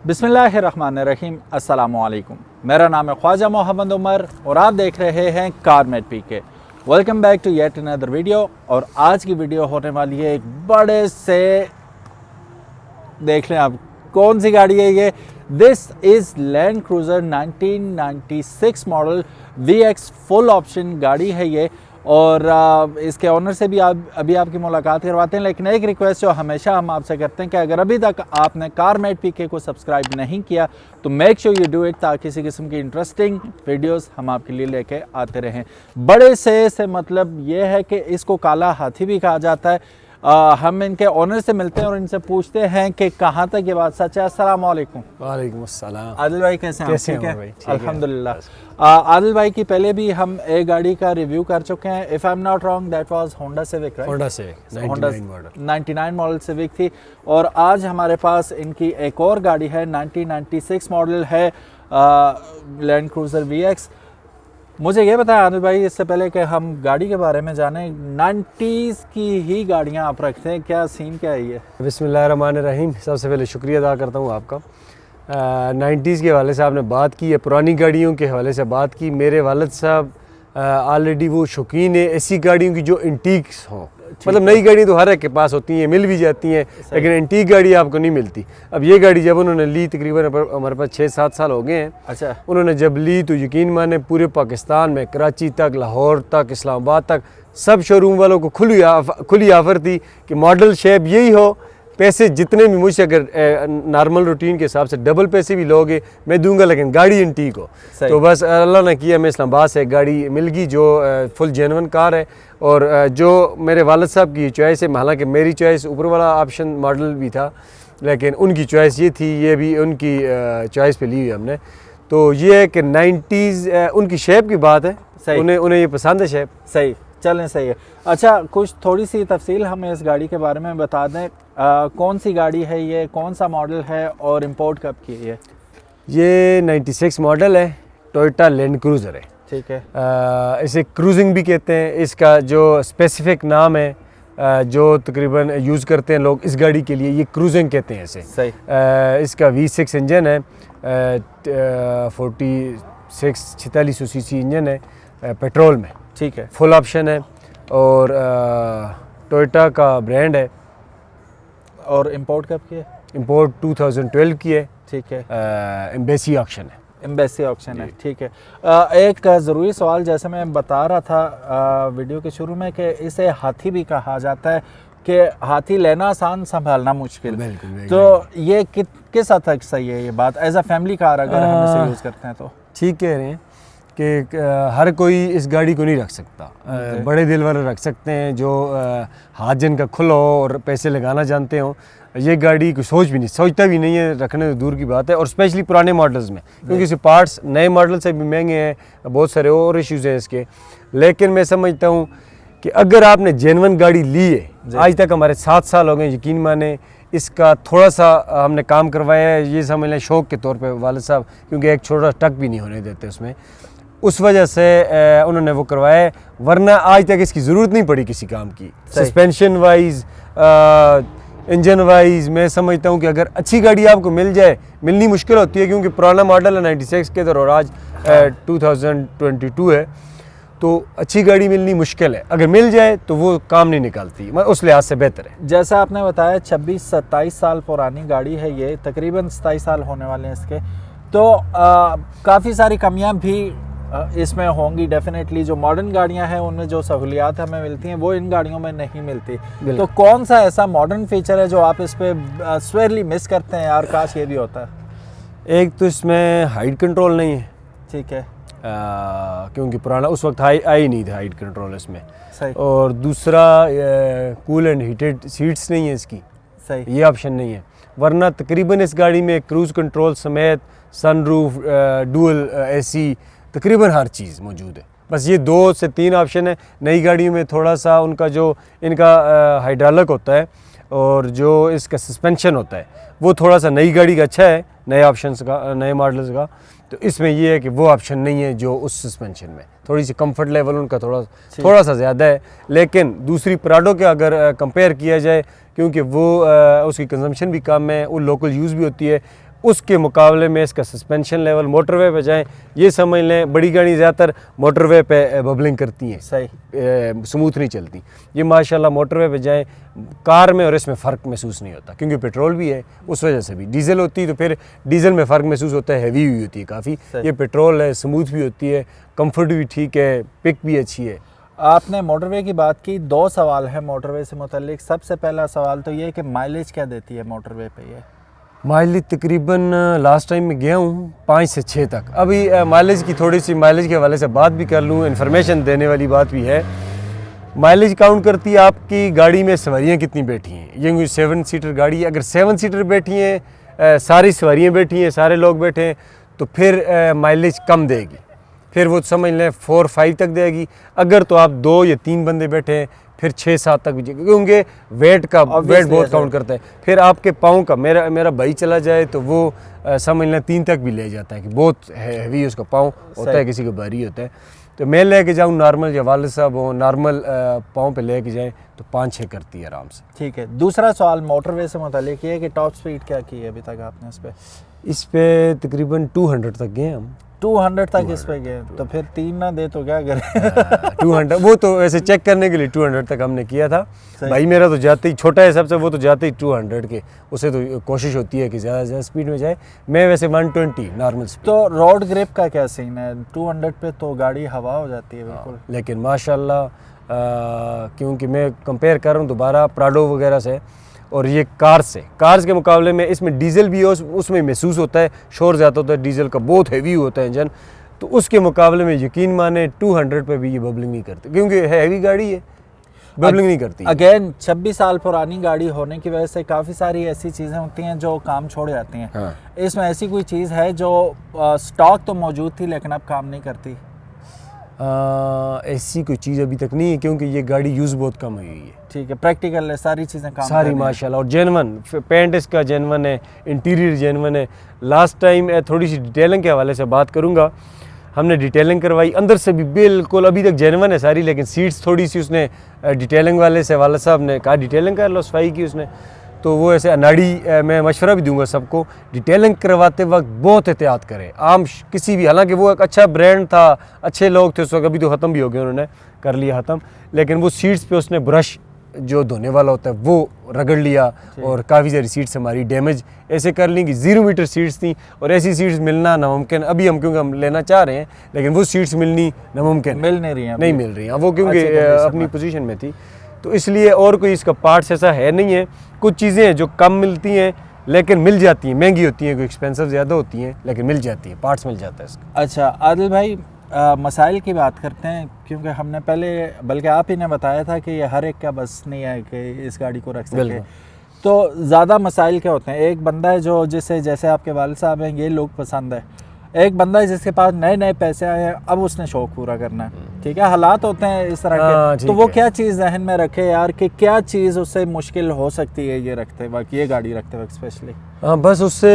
बिस्मिल्लाहिर्रहमानिर्रहीम, अस्सलामुअलैकुम। मेरा नाम है ख्वाजा मोहम्मद उमर और आप देख रहे हैं कारमेट पीके। Welcome back to yet another video. और आज की वीडियो होने वाली है एक बड़े से, देख लें आप कौन सी गाड़ी है ये। This is land cruiser 1996 model VX full option गाड़ी है ये। और इसके ऑनर से भी अभी आपकी मुलाकात करवाते हैं। लेकिन एक रिक्वेस्ट जो हमेशा हम आपसे करते हैं कि अगर अभी तक आपने कारमेट पीके को सब्सक्राइब नहीं किया तो make sure you do it, ताकि किसी किस्म की इंटरेस्टिंग वीडियोस हम आपके लिए लेके आते रहें। बड़े से मतलब ये है कि इसको काला हाथी भी कहा जाता है। हम इनके ऑनर से मिलते हैं और इनसे पूछते हैं कि कहाँ तक ये बात सच है। अस्सलाम वालेकुम। वालेकुम अस्सलाम। आदिल भाई कैसे हैं? कैसे हैं भाई? अल्हम्दुलिल्लाह। आदिल भाई की पहले भी हम एक गाड़ी का रिव्यू कर चुके हैं। If I am not wrong that was Honda civic, right? Honda civic 99 model civic थी। और आज हमारे पास इनकी एक और गाड़ी है, 1996 मॉडल है, लैंड क्रूज़र VX। मुझे ये बताया आदिल भाई, इससे पहले कि हम गाड़ी के बारे में जाने, 90s की ही गाड़ियाँ आप रखते हैं, क्या सीन क्या है ये? बिस्मिल्लाहिर्रहमानिर्रहीम। सबसे पहले शुक्रिया अदा करता हूँ आपका। 90s के हवाले से आपने बात की है, पुरानी गाड़ियों के हवाले से बात की। मेरे वालिद साहब ऑलरेडी वो शौकीन है ऐसी गाड़ियों की जो एंटीक्स हों। मतलब नई गाड़ी तो हर एक के पास होती हैं, मिल भी जाती हैं, लेकिन एंटीक गाड़ी आपको नहीं मिलती। अब ये गाड़ी जब उन्होंने ली, तकरीबन हमारे पास 6-7 साल हो गए हैं। अच्छा। उन्होंने जब ली तो यकीन माने पूरे पाकिस्तान में, कराची तक, लाहौर तक, इस्लामाबाद तक, सब शोरूम वालों को खुली ऑफ़र थी कि मॉडल शेप यही हो, पैसे जितने भी मुझसे अगर नॉर्मल रूटीन के हिसाब से डबल पैसे भी लोगे मैं दूंगा, लेकिन गाड़ी एंटीक हो। तो बस अल्लाह ने किया, मैं इस्लामाबाद से एक गाड़ी मिल गई जो फुल जेन्युइन कार है। और जो मेरे वालिद साहब की चॉइस है, हालांकि मेरी चॉइस ऊपर वाला ऑप्शन मॉडल भी था, लेकिन उनकी चॉइस ये थी, ये भी उनकी चॉइस पे ली हुई हमने। तो ये है कि 90s उनकी शेप की बात है, उन्हें ये पसंद है शेप। सही, चलें, सही है। अच्छा, कुछ थोड़ी सी तफसील हमें इस गाड़ी के बारे में बता दें। कौन सी गाड़ी है ये, कौन सा मॉडल है और इंपोर्ट कब की है? ये 96 मॉडल है, टोयोटा लैंड क्रूज़र है। ठीक है। इसे क्रूजिंग भी कहते हैं, इसका जो स्पेसिफिक नाम है जो तकरीबन यूज़ करते हैं लोग इस गाड़ी के लिए, ये क्रूजिंग कहते हैं इसे। सही। इसका V6 इंजन है, 46 सीसी इंजन है, पेट्रोल में। ठीक है। फुल ऑप्शन है और टोयोटा का ब्रांड है। और इंपोर्ट कब की है? इंपोर्ट 2012 की है। ठीक है। एम्बेसी ऑक्शन है। एम्बेसी ऑक्शन है, ठीक है। एक ज़रूरी सवाल, जैसे मैं बता रहा था वीडियो के शुरू में, कि इसे हाथी भी कहा जाता है, कि हाथी लेना आसान, संभालना मुश्किल। बिल्कुल। तो ये किस हद तक सही है ये बात, एज अ फैमिली कार अगर हम इसे यूज़ करते हैं तो? ठीक कह रहे हैं कि हर कोई इस गाड़ी को नहीं रख सकता। बड़े दिल वाले रख सकते हैं, जो हाथ जिनका खुला हो और पैसे लगाना जानते हो। ये गाड़ी को सोचता भी नहीं है, रखने तो दूर की बात है। और स्पेशली पुराने मॉडल्स में, क्योंकि इसके पार्ट्स नए मॉडल से भी महंगे हैं, बहुत सारे और इश्यूज़ हैं इसके। लेकिन मैं समझता हूँ कि अगर आपने जेन्युइन गाड़ी ली है, आज तक हमारे 7 साल हो गए, यकीन माने इसका थोड़ा सा हमने काम करवाया है, ये समझ लें शौक़ के तौर पे वालिद साहब, क्योंकि एक छोटा टक भी नहीं होने देते उसमें, उस वजह से उन्होंने वो करवाया है। वरना आज तक इसकी ज़रूरत नहीं पड़ी किसी काम की। सस्पेंशन वाइज, इंजन वाइज, मैं समझता हूँ कि अगर अच्छी गाड़ी आपको मिल जाए, मिलनी मुश्किल होती है, क्योंकि पुराना मॉडल है 96 के और आज 2022 है, तो अच्छी गाड़ी मिलनी मुश्किल है। अगर मिल जाए तो वो काम नहीं निकालती, उस लिहाज से बेहतर है। जैसा आपने बताया 26-27 साल पुरानी गाड़ी है ये, तकरीबन 27 साल होने वाले हैं इसके। तो काफ़ी सारी कमियां भी इसमें होंगी डेफिनेटली। जो मॉडर्न गाड़ियां हैं उनमें जो सहूलियात हमें मिलती हैं वो इन गाड़ियों में नहीं मिलती। तो कौन सा ऐसा मॉडर्न फीचर है जो आप इस पे स्वेयरली मिस करते हैं, यार काश ये भी होता? एक तो इसमें हाइट कंट्रोल नहीं है। ठीक है। क्योंकि पुराना उस वक्त आई नहीं था हाइट कंट्रोल इसमें। सही। और दूसरा कूल एंड हीटेड सीट्स नहीं है इसकी। सही। ये ऑप्शन नहीं है। वरना तकरीबन इस गाड़ी में क्रूज़ कंट्रोल समेत सनरूफ, डुअल AC, तकरीबन हर चीज़ मौजूद है। बस ये 2 से 3 ऑप्शन है। नई गाड़ियों में थोड़ा सा उनका जो इनका हाइड्रोलिक होता है और जो इसका सस्पेंशन होता है वो थोड़ा सा नई गाड़ी का अच्छा है, नए ऑप्शंस का, नए मॉडल्स का। तो इसमें ये है कि वो ऑप्शन नहीं है जो उस सस्पेंशन में, थोड़ी सी कंफर्ट लेवल उनका थोड़ा सा ज़्यादा है। लेकिन दूसरी प्राडो के अगर कंपेयर किया जाए, क्योंकि वो उसकी कंजम्पशन भी कम है, वो लोकल यूज़ भी होती है, उसके मुकाबले में इसका सस्पेंशन लेवल मोटरवे पे जाएं, ये समझ लें बड़ी गाड़ी ज़्यादातर मोटरवे पे बबलिंग करती हैं, सही, स्मूथ नहीं चलती। ये माशाल्लाह मोटरवे पे जाएं, कार में और इसमें फ़र्क महसूस नहीं होता, क्योंकि पेट्रोल भी है उस वजह से भी। डीजल होती तो फिर डीजल में फ़र्क महसूस होता है, हैवी हुई होती है काफ़ी। ये पेट्रोल है, स्मूथ भी होती है, कम्फर्ट भी ठीक है, पिक भी अच्छी है। आपने मोटरवे की बात की, 2 सवाल है मोटरवे से मुतालिक। सबसे पहला सवाल तो ये है कि माइलेज क्या देती है मोटरवे पे ये? माइलेज तकरीबन लास्ट टाइम में गया हूँ 5 से 6 तक। अभी माइलेज की थोड़ी सी माइलेज के हवाले से बात भी कर लूँ, इन्फॉर्मेशन देने वाली बात भी है। माइलेज काउंट करती है आपकी गाड़ी में सवारियाँ कितनी बैठी हैं। ये 7 सीटर गाड़ी है, अगर 7 सीटर बैठी हैं, सारी सवारियाँ बैठी हैं, सारे लोग बैठे हैं, तो फिर माइलेज कम देगी, फिर वो समझ लें 4-5 तक देगी। अगर तो आप 2 या 3 बंदे बैठे हैं फिर 6-7 तक भी, क्योंकि वेट बहुत काउंट करता है। फिर आपके पाँव का, मेरा भाई चला जाए तो वो समझ लें 3 तक भी ले जाता है, कि बहुत हैवी उसका पाँव होता है, किसी का भारी होता है। तो मैं लेके जाऊँ नॉर्मल, या वालिद साहब हो नॉर्मल पाँव पे लेके जाएँ तो 5-6 करती है आराम से। ठीक है। दूसरा सवाल मोटरवे से मुतालिक ये है कि टॉप स्पीड क्या की है अभी तक आपने इस पे? इस पे तकरीबन 200 तक गए हम। 200 तक इस पे गए, तो फिर 3 ना दे तो क्या करें? 200 वो तो ऐसे चेक करने के लिए 200 तक हमने किया था। भाई मेरा तो जाते ही, छोटा है सबसे, वो तो जाते ही 200 के, उसे तो कोशिश होती है कि ज़्यादा से ज़्यादा स्पीड में जाए। मैं वैसे 120 नॉर्मल स्पीड। तो रोड ग्रिप का क्या सीन है? 200 पे तो गाड़ी हवा हो जाती है बिल्कुल। लेकिन माशाल्लाह क्योंकि मैं कंपेयर कर रहा हूँ दोबारा प्राडो वगैरह से, और ये कार्स के मुकाबले में इसमें डीजल भी है, उसमें महसूस होता है, शोर ज़्यादा होता है डीजल का, बहुत हैवी होता है इंजन। तो उसके मुकाबले में यकीन माने 200 पे भी ये बबलिंग नहीं करती, क्योंकि हैवी गाड़ी है, बबलिंग नहीं करती। अगेन 26 साल पुरानी गाड़ी होने की वजह से काफ़ी सारी ऐसी चीज़ें होती हैं जो काम छोड़ जाती हैं। हाँ। इसमें ऐसी कोई चीज़ है जो स्टॉक तो मौजूद थी लेकिन अब काम नहीं करती? ऐसी कोई चीज़ अभी तक नहीं है, क्योंकि ये गाड़ी यूज़ बहुत कम हुई है। ठीक है, प्रैक्टिकल है, सारी चीज़ें काम सारी माशाल्लाह, और जेनवन पेंट इसका जेनवन है, इंटीरियर जेनवन है। लास्ट टाइम थोड़ी सी डिटेलिंग के हवाले से बात करूँगा, हमने डिटेलिंग करवाई, अंदर से भी बिल्कुल अभी तक जेनवन है सारी, लेकिन सीट्स थोड़ी सी उसने डिटेलिंग वाले से वाला साहब ने कहा डिटेलिंग कर लो, सफाई की उसने, तो वो ऐसे अनाड़ी मैं मशवरा भी दूंगा सबको, डिटेलिंग करवाते वक्त बहुत एहतियात करें। आम किसी भी, हालांकि वो एक अच्छा ब्रांड था, अच्छे लोग थे उस वक्त, अभी तो ख़त्म भी हो गए, उन्होंने कर लिया ख़त्म, लेकिन वो सीट्स पे उसने ब्रश जो धोने वाला होता है वो रगड़ लिया, और काफ़ी सारी सीट्स हमारी डैमेज ऐसे कर ली कि 0 मीटर सीट्स थी, और ऐसी सीट्स मिलना नामुमकिन। अभी हम क्योंकि हम लेना चाह रहे हैं, लेकिन वो सीट्स मिलनी नामुमकिन, मिल नहीं रही हैं, नहीं मिल रही हैं वो, क्योंकि अपनी पोजीशन में थी, तो इसलिए। और कोई इसका पार्ट्स ऐसा है नहीं है। कुछ चीज़ें हैं जो कम मिलती हैं लेकिन मिल जाती हैं, महंगी होती हैं, कोई एक्सपेंसिव ज़्यादा होती हैं, लेकिन मिल जाती हैं, पार्ट्स मिल जाता है इसका। अच्छा आदिल भाई, मसाइल की बात करते हैं, क्योंकि हमने पहले, बल्कि आप ही ने बताया था कि ये हर एक का बस नहीं है कि इस गाड़ी को रख सके। तो ज़्यादा मसाइल क्या होते हैं? एक बंदा है जो, जिसे जैसे आपके वालिद साहब हैं, ये लोग पसंद है। एक बंदा है जिसके पास नए नए पैसे आए हैं, अब उसने शौक पूरा करना है, ठीक है, हालात होते हैं इस तरह के, तो वो क्या चीज़ जहन में रखे यार, कि क्या चीज़ उससे मुश्किल हो सकती है ये रखते वक्त, ये गाड़ी रखते वक्त स्पेशली? हाँ, बस उससे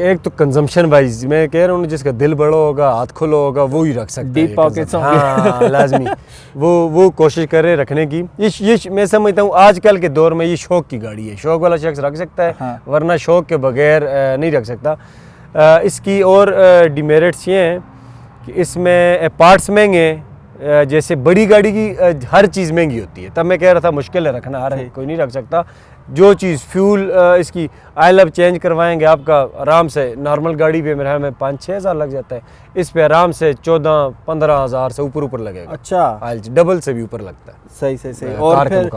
एक तो कंजम्पशन वाइज मैं कह रहा हूँ, जिसका दिल बड़ा होगा, हाथ खुला होगा, वो ही रख सकता है। डीप पॉकेट्स होंगे। हाँ, लाजमी वो कोशिश करे रखने की। ये मैं समझता हूँ आजकल के दौर में ये शौक की गाड़ी है, शौक वाला शख्स रख सकता है। हाँ। वरना शौक के बगैर नहीं रख सकता। इसकी और डिमेरिट्स ये हैं कि इसमें पार्ट्स महंगे हैं, जैसे बड़ी गाड़ी की हर चीज़ महंगी होती है, तब मैं कह रहा था मुश्किल है रखना, हर कोई नहीं रख सकता। जो चीज़ फ्यूल इसकी ऑयल अब चेंज करवाएंगे आपका आराम से, नॉर्मल गाड़ी पे मेरे ख्याल में 5-6 हज़ार लग जाता है, इस पे आराम से 14-15 हज़ार से ऊपर लगेगा। अच्छा, ऑयल डबल से भी ऊपर लगता है। सही। और फिर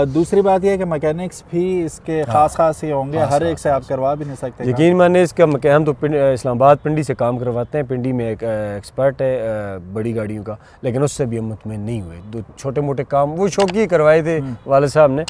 दूसरी बात यह है कि मैकेनिक्स भी इसके खास ही होंगे, हर एक से आप करवा भी नहीं सकते। यकीन माने इसका हम तो इस्लामाबाद पिंडी से काम करवाते हैं, पिंडी में एक एक्सपर्ट है बड़ी गाड़ियों का, लेकिन उससे भी हम मुतमिन नहीं हुए। 2 छोटे मोटे काम वो शौकी करवाए थे वाले साहब ने,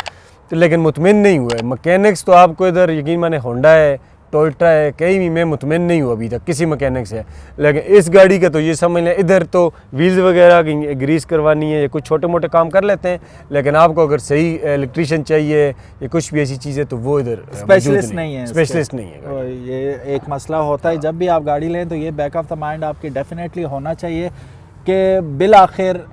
तो लेकिन मुतमिन नहीं हुए। मैकेनिक्स तो आपको इधर यकीन माने होंडा है, टोयोटा है, कहीं भी मैं मुतमिन नहीं हूँ अभी तक किसी मैकेनिक से। लेकिन इस गाड़ी का तो ये समझ लें, इधर तो व्हील्स वगैरह की ग्रीस करवानी है, या कुछ छोटे मोटे काम कर लेते हैं, लेकिन आपको अगर सही इलेक्ट्रीशियन चाहिए या कुछ भी ऐसी चीज़ है तो वो इधर स्पेशलिस्ट नहीं है। स्पेशलिस्ट नहीं है। ये एक मसला होता है, जब भी आप गाड़ी लें तो ये बैक ऑफ द माइंड आपकी डेफिनेटली होना चाहिए कि बिल आखिर,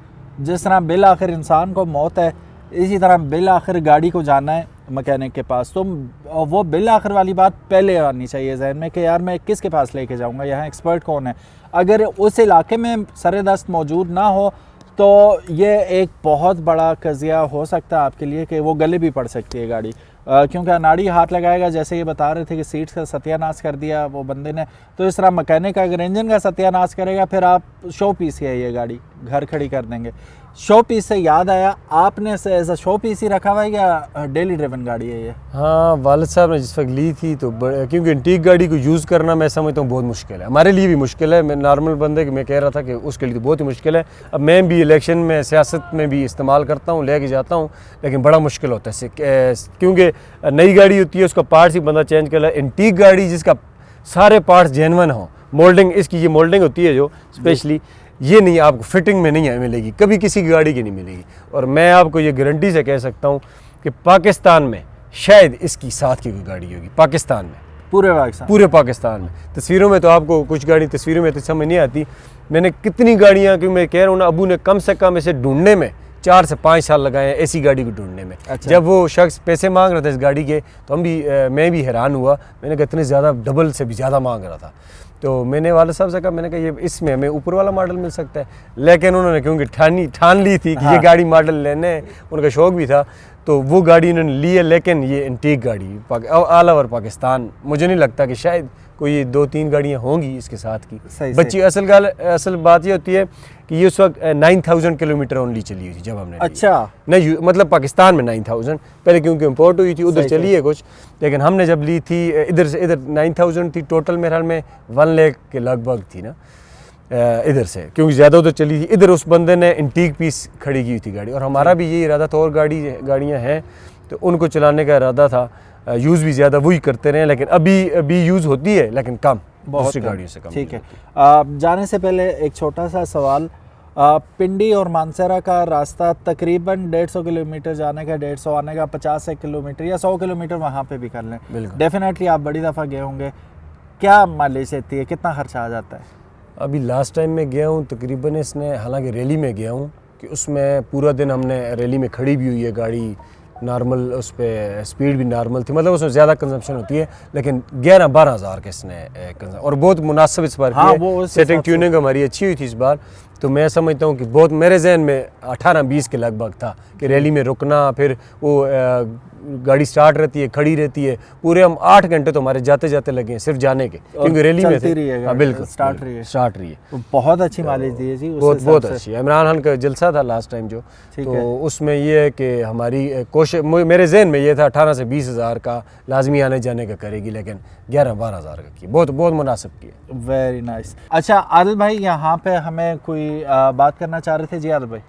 जिस तरह बिल आखिर इंसान को मौत है, इसी तरह बिल आखिर गाड़ी को जाना है, मैकेनिक के पास, तो वो बिल आखिर वाली बात पहले आनी चाहिए जहन में कि यार मैं किसके पास लेके जाऊंगा, यहाँ एक्सपर्ट कौन है। अगर उस इलाके में सरेदस्त मौजूद ना हो तो ये एक बहुत बड़ा कज़िया हो सकता है आपके लिए कि वो गले भी पड़ सकती है गाड़ी, क्योंकि अनाड़ी हाथ लगाएगा, जैसे ये बता रहे थे कि सीट्स का सत्यानाश कर दिया वो बंदे ने, तो इस तरह मैकेनिक अगर इंजन का सत्यानाश करेगा फिर आप शो पीस ही है ये गाड़ी, घर खड़ी कर देंगे। शो पीस से याद आया, आपने एज अ शो पीस ही रखा हुआ है या डेली ड्रिवन गाड़ी है ये? हाँ, वालिद साहब ने जिस वक्त ली थी तो क्योंकि एंटीक गाड़ी को यूज़ करना मैं समझता हूँ बहुत मुश्किल है, हमारे लिए भी मुश्किल है। मैं नॉर्मल बंदे मैं कह रहा था कि उसके लिए तो बहुत ही मुश्किल है। अब मैं भी इलेक्शन में सियासत में भी इस्तेमाल करता हूँ, लेके जाता हूँ, लेकिन बड़ा मुश्किल होता है क्योंकि नई गाड़ी होती है उसका पार्ट्स ही बंदा चेंज कर रहा है। एंटीक गाड़ी जिसका सारे पार्ट्स जेन्युइन हो, मोल्डिंग इसकी ये मोल्डिंग होती है जो स्पेशली, ये नहीं आपको फिटिंग में नहीं मिलेगी, कभी किसी की गाड़ी की नहीं मिलेगी। और मैं आपको ये गारंटी से कह सकता हूँ कि पाकिस्तान में शायद इसकी साथ की कोई गाड़ी होगी, पाकिस्तान में, पूरे पाकिस्तान में। तस्वीरों में तो आपको कुछ गाड़ी तस्वीरों में तो समझ नहीं आती। मैंने कितनी गाड़ियाँ, क्योंकि मैं कह रहा हूँ ना, अबू ने कम से कम इसे ढूंढने में 4 से 5 साल लगाए हैं, ऐसी गाड़ी को ढूंढने में। अच्छा। जब वो शख्स पैसे मांग रहा था इस गाड़ी के तो मैं भी हैरान हुआ। मैंने कहा इतने ज़्यादा, डबल से भी ज़्यादा मांग रहा था। तो मैंने वाले साहब से कहा, मैंने कहा ये इसमें हमें ऊपर वाला मॉडल मिल सकता है, लेकिन उन्होंने क्योंकि ठान ली थी कि ये गाड़ी मॉडल लेने, उनका शौक़ भी था, तो वो गाड़ी इन्होंने ली है। लेकिन ये एंटीक गाड़ी ऑल ओवर पाकिस्तान, मुझे नहीं लगता कि शायद कोई 2-3 गाड़ियाँ होंगी इसके साथ की बच्ची। असल बात ये होती है कि ये उस वक्त 9000 किलोमीटर ओनली चली हुई थी जब हमने। अच्छा, नहीं मतलब पाकिस्तान में 9000, पहले क्योंकि इम्पोर्ट हुई थी उधर चली है कुछ, लेकिन हमने जब ली थी इधर से, इधर 9000 थी टोटल, मेरे ख्याल में 1 लाख के लगभग थी ना इधर से, क्योंकि ज़्यादा उधर चली थी। इधर उस बंदे ने एंटीक पीस खड़ी की थी गाड़ी, और हमारा भी यही इरादा था। और गाड़ियाँ हैं तो उनको चलाने का इरादा था, यूज़ भी ज़्यादा वही करते रहे, लेकिन अभी यूज़ होती है लेकिन कम, दूसरी गाड़ियों से कम। ठीक है। जाने से पहले एक छोटा सा सवाल, पिंडी और मानसरा का रास्ता तकरीबन 150 किलोमीटर जाने का, 150 आने का, 50 किलोमीटर या 100 किलोमीटर वहाँ पे भी कर लें, डेफिनेटली आप बड़ी दफ़ा गए होंगे, क्या माइलेज देती है, कितना खर्चा आ जाता है? अभी लास्ट टाइम मैं गया हूँ तकरीबन इसने, हालांकि रैली में गया हूँ कि उसमें पूरा दिन हमने रैली में खड़ी भी हुई है गाड़ी, नॉर्मल उस पर स्पीड भी नॉर्मल थी, मतलब उसमें ज़्यादा कंजम्पशन होती है, लेकिन 11-12 हज़ार के इसने और बहुत मुनासिब इस बार की सेटिंग ट्यूनिंग हमारी अच्छी हुई थी इस बार। तो मैं समझता हूँ कि बहुत, मेरे जहन में 18-20 के लगभग था कि रैली में रुकना, फिर वो गाड़ी स्टार्ट रहती है, खड़ी रहती है, पूरे हम 8 घंटे तो हमारे जाते जाते लगे हैं सिर्फ जाने के, क्योंकि रैली में थे। हाँ बिल्कुल, स्टार्ट रही है। तो बहुत अच्छी माइलेज दी है जी, बहुत अच्छी। इमरान खान का जलसा था लास्ट टाइम जो, तो उसमें ये है कि हमारी कोशिश, मेरे जहन में ये था 18 से 20 हज़ार का लाजमी आने जाने का करेगी, लेकिन 11-12 हज़ार का की, बहुत मुनासिब की है। Very nice. अच्छा आदिल भाई, यहाँ पे हमें कोई बात करना चाह रहे थे जी? आदिल भाई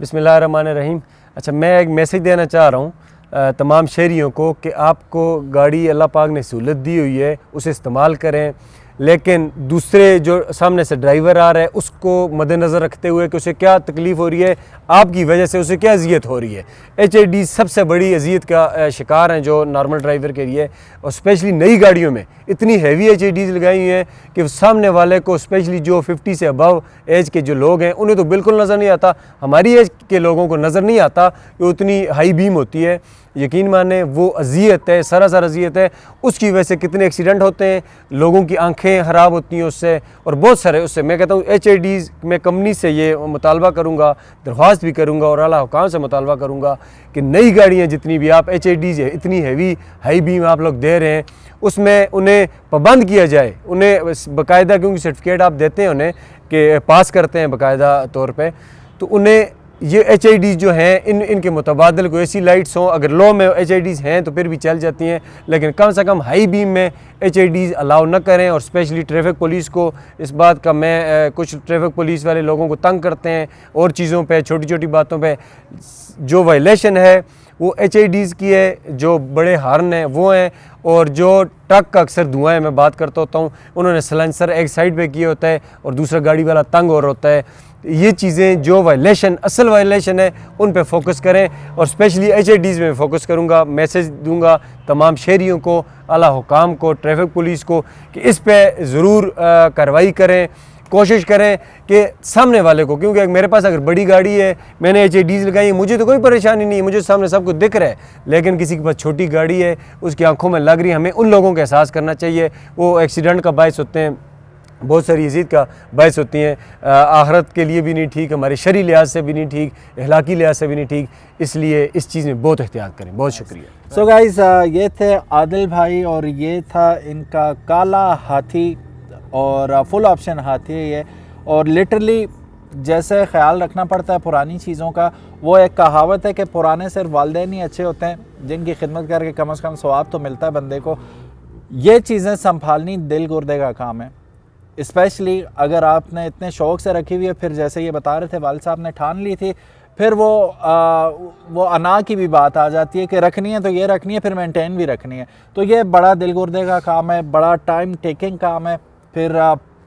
बिस्मिल्लाहिर्रहमानिर्रहीम। अच्छा, मैं एक मैसेज देना चाह रहा हूँ तमाम शहरियों को कि आपको गाड़ी अल्लाह पाक ने सहूलत दी हुई है, उसे इस्तेमाल करें, लेकिन दूसरे जो सामने से ड्राइवर आ रहा है उसको मद्देनज़र रखते हुए कि उसे क्या तकलीफ़ हो रही है, आपकी वजह से उसे क्या अजियत हो रही है। HID सबसे बड़ी अजियत का शिकार हैं जो नॉर्मल ड्राइवर के लिए, और स्पेशली नई गाड़ियों में इतनी हैवी HIDs लगाई हुई हैं कि सामने वाले को, स्पेशली जो 50 से अबव एज के जो लोग हैं, उन्हें तो बिल्कुल नज़र नहीं आता, हमारी एज के लोगों को नज़र नहीं आता कि उतनी हाई बीम होती है। यकीन माने वो अजियत है, सरासर अजियत है, उसकी वजह से कितने एक्सीडेंट होते हैं, लोगों की आंखें ख़राब होती हैं उससे, और बहुत सारे उससे। मैं कहता हूँ HIDs में कंपनी से ये मुतालबा करूँगा, दरख्वास्त भी करूँगा और आला हुकाम से मुतालबा करूँगा कि नई गाड़ियाँ जितनी भी आप HIDs है, इतनी हैवी हाई बीम आप लोग दे रहे हैं, उसमें उन्हें पाबंद किया जाए, उन्हें बाकायदा, क्योंकि सर्टिफिकेट आप देते हैं उन्हें कि पास करते हैं बाकायदा तौर पर, तो उन्हें ये HIDs जो हैं इनके मुतबादल को ऐसी लाइट्स हों, अगर लो में HIDs हैं तो फिर भी चल जाती हैं, लेकिन कम से कम हाई बीम में HIDs अलाउ न करें। और स्पेशली ट्रैफिक पुलिस को इस बात का, मैं कुछ ट्रैफिक पुलिस वाले लोगों को तंग करते हैं और चीज़ों पे, छोटी छोटी बातों पे, जो वायलेशन है वो HIDs की है, जो बड़े हार्न हैं वो हैं, और जो ट्रक का अक्सर धुआं है, मैं बात करता होता हूँ, उन्होंने सलेंसर एक साइड पे किया होता है और दूसरा गाड़ी वाला तंग हो रहा होता है। ये चीज़ें जो वायलेशन, असल वायलेशन है, उन पे फोकस करें, और स्पेशली HIDs में फोकस करूँगा। मैसेज दूंगा तमाम शहरियों को, आला हुकाम को, ट्रैफिक पुलिस को कि इस पे ज़रूर कार्रवाई करें। कोशिश करें कि सामने वाले को, क्योंकि मेरे पास अगर बड़ी गाड़ी है, मैंने HIDs लगाई है, मुझे तो कोई परेशानी नहीं है, मुझे सामने सब कुछ दिख रहा है, लेकिन किसी के पास छोटी गाड़ी है, उसकी आंखों में लग रही है, हमें उन लोगों का एहसास करना चाहिए। वो एक्सीडेंट का बायस होते हैं, बहुत सारी अजीज़ का बायस होती हैं, आखरत के लिए भी नहीं ठीक, हमारे शरी लिहाज से भी नहीं ठीक, अखलाकी लिहाज से भी नहीं ठीक, इसलिए इस चीज़ में बहुत एहतियात करें। बहुत शुक्रिया। सो गाइस, ये थे आदिल भाई और ये था इनका काला हाथी और फुल ऑप्शन हाथी है ये। और लिटरली जैसे ख्याल रखना पड़ता है पुरानी चीज़ों का, वो एक कहावत है कि पुराने सिर्फ वालिदैन ही अच्छे होते हैं, जिनकी खिदमत करके कम से कम सवाब तो मिलता है बंदे को। ये चीज़ें संभालनी दिल गुर्दे का काम है, स्पेशली अगर आपने इतने शौक़ से रखी हुई है। फिर जैसे ये बता रहे थे वालिद साहब ने ठान ली थी, फिर वो अना की भी बात आ जाती है कि रखनी है तो ये रखनी है, फिर मेंटेन भी रखनी है। तो ये बड़ा दिल गुर्दे का काम है, बड़ा टाइम टेकिंग काम है, फिर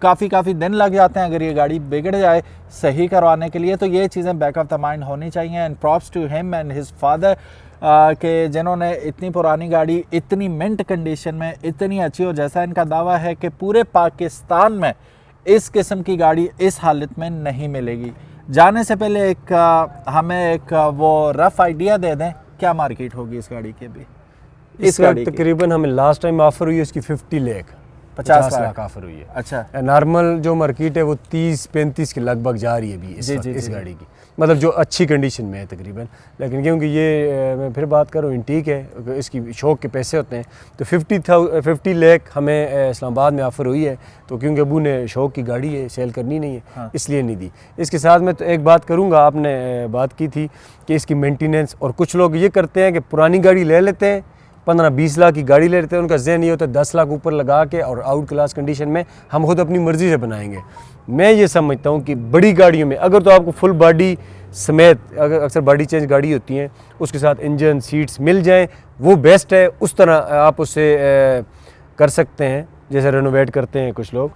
काफ़ी दिन लग जाते हैं अगर ये गाड़ी बिगड़ जाए सही करवाने के लिए। तो ये चीज़ें बैक ऑफ द माइंड होनी चाहिए। And props to him and his father कि जिन्होंने इतनी पुरानी गाड़ी इतनी मिंट कंडीशन में इतनी अच्छी, और जैसा इनका दावा है कि पूरे पाकिस्तान में इस किस्म की गाड़ी इस हालत में नहीं मिलेगी। जाने से पहले हमें एक वो रफ़ आइडिया दे दें, क्या मार्केट होगी इस गाड़ी की? भी इस गाड़ी तकरीबन हमें लास्ट टाइम ऑफर हुई है इसकी 50 लाख 50 लाख ऑफर हुई है। अच्छा, नॉर्मल जो मार्केट है वो 30-35 के लगभग जा रही है अभी इस गाड़ी की, मतलब जो अच्छी कंडीशन में है तकरीबन। लेकिन क्योंकि ये मैं फिर बात करूँ इंटीक है, इसकी शौक के पैसे होते हैं, तो 50 लाख हमें इस्लामाबाद में ऑफ़र हुई है। तो क्योंकि अबू ने शौक की गाड़ी है, सेल करनी नहीं है, हाँ, इसलिए नहीं दी। इसके साथ मैं तो एक बात करूँगा, आपने बात की थी कि इसकी मेंटेनेंस, और कुछ लोग ये करते हैं कि पुरानी गाड़ी ले लेते हैं, 15-20 लाख की गाड़ी ले लेते हैं, उनका ज़हन ये होता है 10 लाख ऊपर लगा के और आउट क्लास कंडीशन में हम खुद अपनी मर्ज़ी से बनाएंगे। मैं ये समझता हूँ कि बड़ी गाड़ियों में अगर तो आपको फुल बॉडी समेत, अगर अक्सर बॉडी चेंज गाड़ी होती हैं, उसके साथ इंजन सीट्स मिल जाएं, वो बेस्ट है। उस तरह आप उससे कर सकते हैं जैसे रेनोवेट करते हैं कुछ लोग।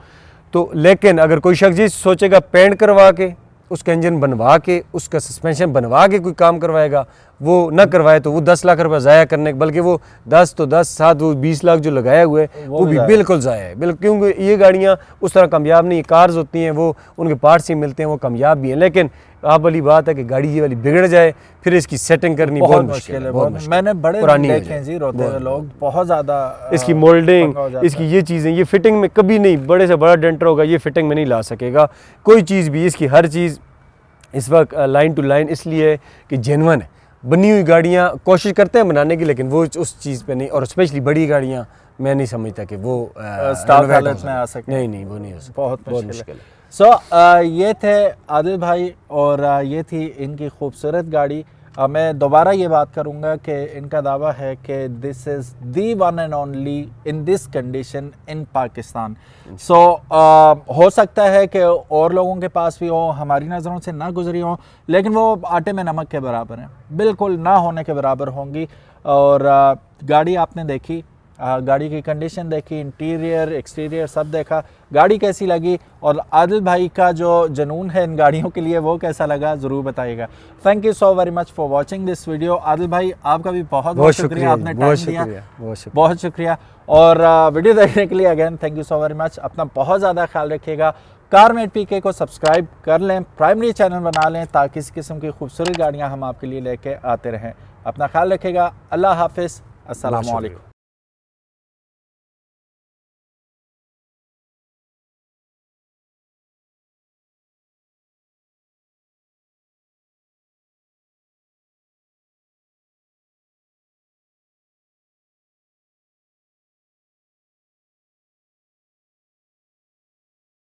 तो लेकिन अगर कोई शख्स ये सोचेगा पेंट करवा के, उसका इंजन बनवा के, उसका सस्पेंशन बनवा के कोई काम करवाएगा, वो ना करवाए तो वो 10 लाख रुपये ज़ाया करने, बल्कि वो 10 तो 10 7 वो 20 लाख जो लगाया हुआ है वो भी बिल्कुल ज़ाया है। बिल्कुल, क्योंकि ये गाड़ियाँ उस तरह कामयाब नहीं, कार्स होती हैं वो उनके पार्ट्स ही मिलते हैं, वो कामयाब भी हैं। लेकिन आप वाली बात है कि गाड़ी ये वाली बिगड़ जाए, फिर इसकी सेटिंग करनी बहुत मुश्किल है। मैंने बड़े देखे हैं जी, रोते हुए लोग, बहुत ज़्यादा इसकी मोल्डिंग, इसकी ये चीज़ें, ये फिटिंग में कभी नहीं, बड़े से बड़ा डेंटर होगा ये फिटिंग में नहीं ला सकेगा कोई चीज़ भी। इसकी हर चीज़ इस वक्त लाइन टू लाइन इसलिए कि जेन्युइन है। बनी हुई गाड़ियाँ कोशिश करते हैं बनाने की, लेकिन वो उस चीज़ पे नहीं, और स्पेशली बड़ी गाड़ियाँ मैं नहीं समझता कि वो स्टाफ हालत में आ सके। नहीं, वो नहीं हो सकता, बहुत मुश्किल है। सो ये थे आदिल भाई और ये थी इनकी खूबसूरत गाड़ी। मैं दोबारा ये बात करूँगा कि इनका दावा है कि this is the one and only in this condition in Pakistan. So हो सकता है कि और लोगों के पास भी हो, हमारी नज़रों से ना गुजरी हो, लेकिन वो आटे में नमक के बराबर हैं, बिल्कुल ना होने के बराबर होंगी। और गाड़ी आपने देखी, गाड़ी की कंडीशन देखी, इंटीरियर एक्सटीरियर सब देखा, गाड़ी कैसी लगी और आदिल भाई का जो जुनून है इन गाड़ियों के लिए वो कैसा लगा ज़रूर बताइएगा। Thank you so very much for watching this video. Adil भाई आपका भी बहुत बहुत शुक्रिया, आपने टाइम दिया, बहुत शुक्रिया। और वीडियो देखने के लिए again thank you so very much. अपना बहुत ज़्यादा ख्याल रखिएगा। कारमेट पीके को सब्सक्राइब कर लें, प्राइमरी चैनल बना लें ताकि इस किस्म की खूबसूरत गाड़ियाँ हम आपके लिए लेके आते रहें। अपना ख्याल रखिएगा। अल्लाह हाफिज़, अस्सलाम वालेकुम।